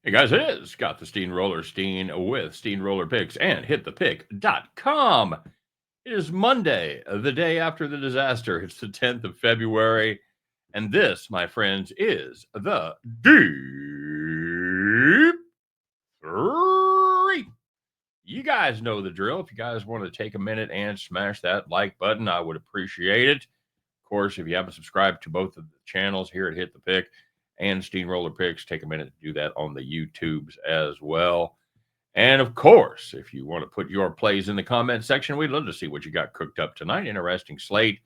Hey guys, it is Scott the Steamroller Steen with Steamroller Picks and HitThePick.com. It is Monday, the day after the disaster. It's the 10th of February. And this, my friends, is the Deep-3. You guys know the drill. If you guys want to take a minute and smash that like button, I would appreciate it. Of course, if you haven't subscribed to both of the channels here at Hit the Pick and Steamroller Picks, take a minute to do that on the YouTubes as well. And of course, if you want to put your plays in the comment section, we'd love to see what you got cooked up tonight. Interesting slate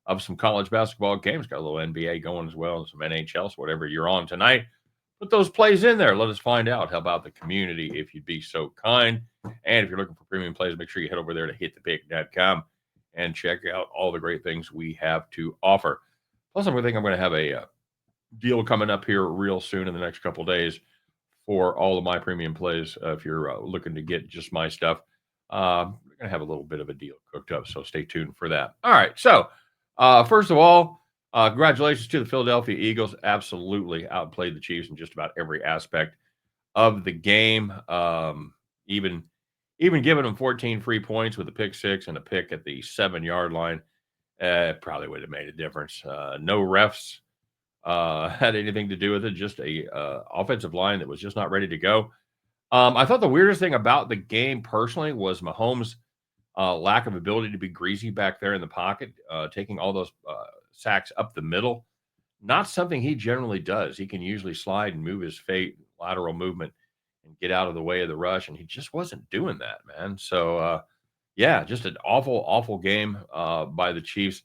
of some college basketball games. Got a little NBA going as well, and some NHL, so whatever you're on tonight. Put those plays in there. Let us find out. How about the community, if you'd be so kind? And if you're looking for premium plays, make sure you head over there to hitthepick.com and check out all the great things we have to offer. Plus, I'm going to have a deal coming up here real soon in the next couple of days for all of my premium plays. If you're looking to get just my stuff, we're going to have a little bit of a deal cooked up, so stay tuned for that. All right, so first of all, congratulations to the Philadelphia Eagles. Absolutely outplayed the Chiefs in just about every aspect of the game. Even giving them 14 free points with a pick six and a pick at the 7-yard line, probably would have made a difference. No refs had anything to do with it. Just a offensive line that was just not ready to go. I thought the weirdest thing about the game personally was Mahomes' lack of ability to be greasy back there in the pocket, taking all those sacks up the middle. Not something he generally does. He can usually slide and move his feet, lateral movement, and get out of the way of the rush, and he just wasn't doing that, man. So, yeah, just an awful, awful game by the Chiefs.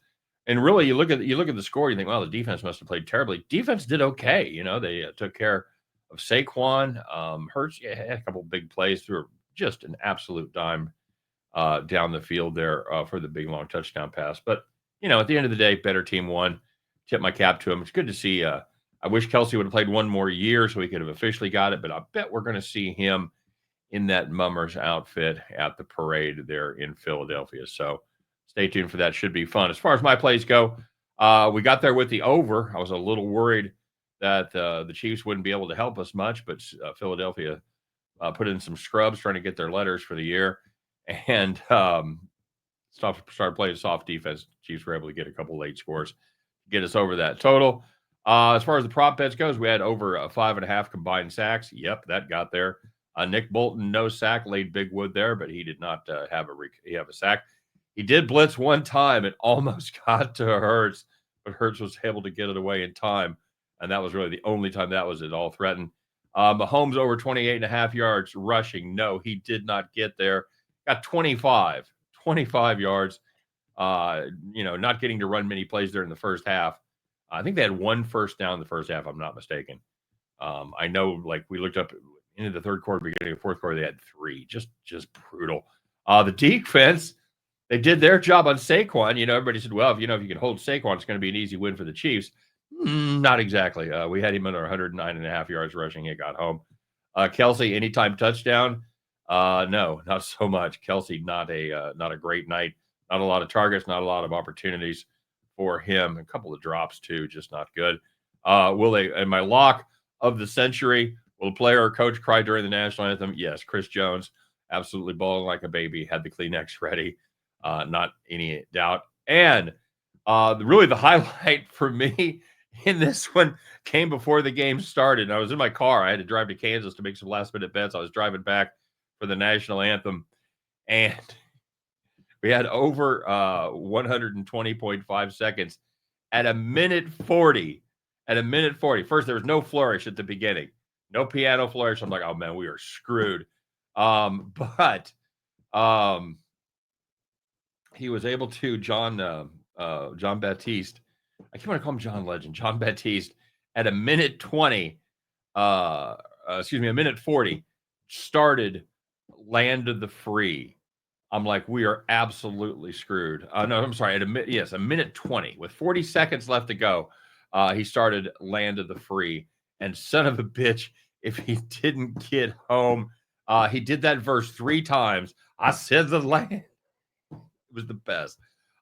And really, you look at the score, you think, well, the defense must have played terribly. Defense did okay. You know, they took care of Saquon. Hurts had a couple big plays through just an absolute dime down the field there for the big long touchdown pass. But you know, at the end of the day, better team won. Tip my cap to him. It's good to see. I wish Kelsey would have played one more year so he could have officially got it. But I bet we're going to see him in that Mummers outfit at the parade there in Philadelphia. So stay tuned for that. Should be fun. As far as my plays go, we got there with the over. I was a little worried that the Chiefs wouldn't be able to help us much, but Philadelphia put in some scrubs trying to get their letters for the year and started playing soft defense. Chiefs were able to get a couple late scores, get us over that total. As far as the prop bets goes, we had over 5.5 combined sacks. Yep, that got there. Nick Bolton, no sack, laid big wood there, but he did not have a sack. He did blitz one time. It almost got to Hurts, but Hurts was able to get it away in time, and that was really the only time that was at all threatened. Mahomes over 28.5 yards rushing. No, he did not get there. Got 25 yards. Not getting to run many plays there in the first half. I think they had one first down in the first half, I'm not mistaken. I know, like, we looked up into the third quarter, beginning of fourth quarter, they had 3. Just brutal. The defense, they did their job on Saquon. You know, everybody said, well, if you can hold Saquon, it's going to be an easy win for the Chiefs. Not exactly. We had him under 109.5 yards rushing. He got home. Kelsey, anytime touchdown? No, not so much. Kelsey, not a great night. Not a lot of targets, not a lot of opportunities for him. A couple of drops too, just not good. Will they? And my lock of the century, will a player or coach cry during the national anthem? Yes, Chris Jones, absolutely bawling like a baby, had the Kleenex ready. Not any doubt. And really the highlight for me in this one came before the game started. I was in my car. I had to drive to Kansas to make some last-minute bets. I was driving back for the national anthem, and we had over 120.5 seconds at a minute 40. At a minute 40. First, there was no flourish at the beginning. No piano flourish. I'm like, oh, man, we are screwed. But he was able to, John Baptiste, I keep want to call him John Legend, John Baptiste, at a minute 20, a minute 40, started Land of the Free. I'm like, we are absolutely screwed. No, I'm sorry. A minute 20 with 40 seconds left to go. He started Land of the Free, and son of a bitch, if he didn't get home, he did that verse 3 times. I said the land. It was the best.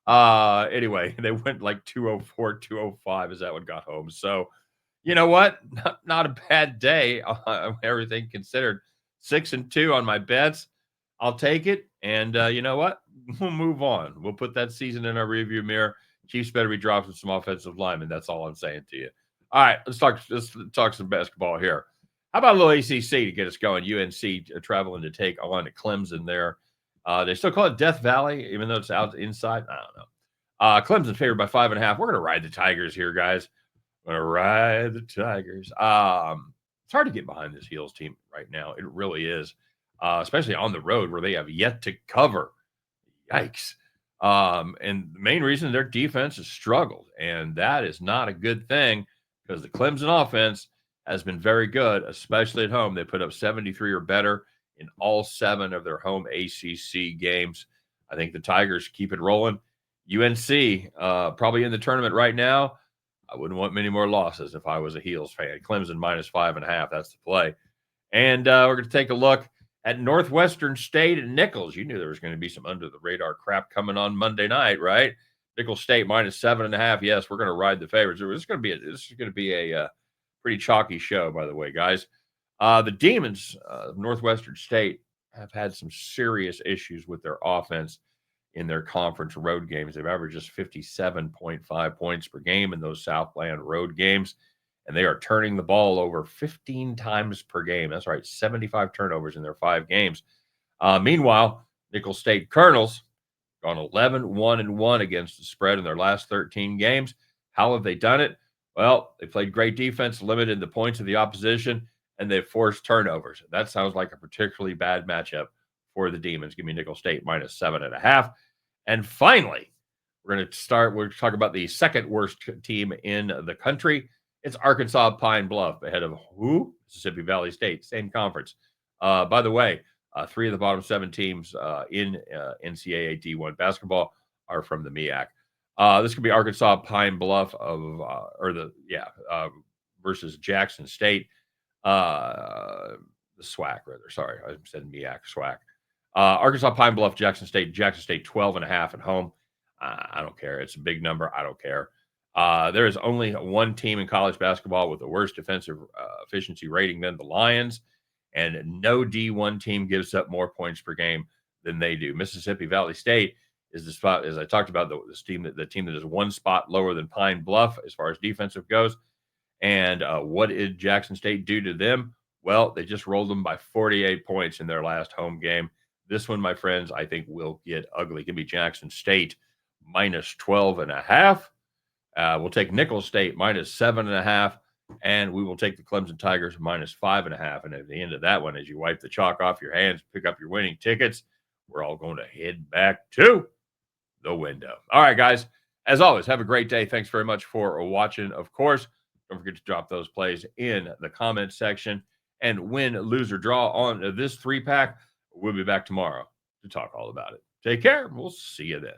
Anyway, they went like 204, 205 as that one got home. So, You know what? Not a bad day, everything considered. 6-2 on my bets. I'll take it, and, you know what? We'll move on. We'll put that season in our rearview mirror. Chiefs better be dropping some offensive linemen. That's all I'm saying to you. All right, let's talk some basketball here. How about a little ACC to get us going? UNC traveling to take on Clemson there. They still call it Death Valley, even though it's out inside. I don't know. Clemson favored by 5.5. We're going to ride the Tigers here, guys. We're going to ride the Tigers. It's hard to get behind this Heels team right now. It really is, especially on the road where they have yet to cover. Yikes. And the main reason their defense has struggled, and that is not a good thing because the Clemson offense has been very good, especially at home. They put up 73 or better in all 7 of their home ACC games. I think the Tigers keep it rolling. UNC, probably in the tournament right now. I wouldn't want many more losses if I was a Heels fan. Clemson minus 5.5. That's the play. And we're going to take a look at Northwestern State and Nichols. You knew there was going to be some under the radar crap coming on Monday night, right? Nichols State minus 7.5. Yes, we're going to ride the favorites. This is going to be a pretty chalky show, by the way, guys. The Demons of Northwestern State have had some serious issues with their offense in their conference road games. They've averaged just 57.5 points per game in those Southland road games, and they are turning the ball over 15 times per game. That's right, 75 turnovers in their 5 games. Meanwhile, Nichols State Colonels gone 11-1-1 against the spread in their last 13 games. How have they done it? Well, they played great defense, limited the points of the opposition, and they've forced turnovers. That sounds like a particularly bad matchup for the Demons. Give me Nichols State minus 7.5. And finally, we're going to talk about the second worst team in the country. It's Arkansas Pine Bluff ahead of who? Mississippi Valley State, same conference. By the way, 3 of the bottom 7 teams in NCAA D1 basketball are from the MEAC. This could be Arkansas Pine Bluff versus Jackson State. The SWAC, rather. Sorry, I said MEAC, SWAC. Arkansas Pine Bluff, Jackson State 12.5 at home. I don't care. It's a big number. I don't care. There is only one team in college basketball with the worst defensive efficiency rating than the Lions, and no D1 team gives up more points per game than they do. Mississippi Valley State is the spot, as I talked about, the team that is one spot lower than Pine Bluff as far as defensive goes. And what did Jackson State do to them? Well, they just rolled them by 48 points in their last home game. This one, my friends, I think will get ugly. Give me Jackson State minus 12.5. We'll take Nichols State minus 7.5, and we will take the Clemson Tigers minus 5.5. And at the end of that one, as you wipe the chalk off your hands, pick up your winning tickets, we're all going to head back to the window. All right, guys. As always, have a great day. Thanks very much for watching. Of course, don't forget to drop those plays in the comment section. And win, lose, or draw on this 3-pack. We'll be back tomorrow to talk all about it. Take care. We'll see you then.